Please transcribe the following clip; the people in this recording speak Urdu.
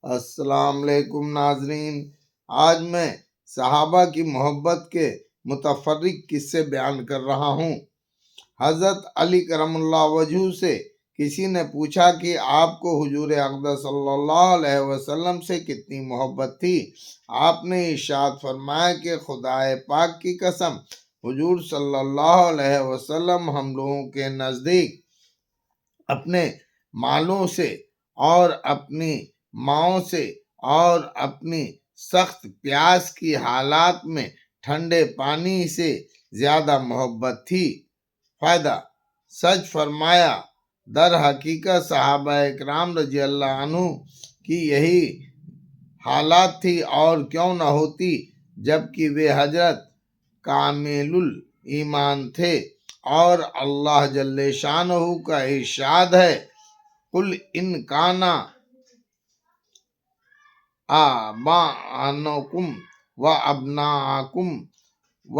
السلام علیکم ناظرین، آج میں صحابہ کی محبت کے متفرق قصے بیان کر رہا ہوں۔ حضرت علی کرم اللہ وجہہ سے کسی نے پوچھا کہ آپ کو حضور اقدس صلی اللہ علیہ وسلم سے کتنی محبت تھی؟ آپ نے ارشاد فرمایا کہ خدائے پاک کی قسم، حضور صلی اللہ علیہ وسلم ہم لوگوں کے نزدیک اپنے مالوں سے اور اپنی ماؤں سے اور اپنی سخت پیاس کی حالات میں ٹھنڈے پانی سے زیادہ محبت تھی۔ فائدہ: سچ فرمایا، در حقیقت صحابہ اکرام رضی اللہ عنہ کی یہی حالات تھی، اور کیوں نہ ہوتی، جبکہ وہ حضرت کامل ایمان تھے۔ اور اللہ جل شانہ کا ارشاد ہے: قل ان کان آباؤکم و ابناؤکم و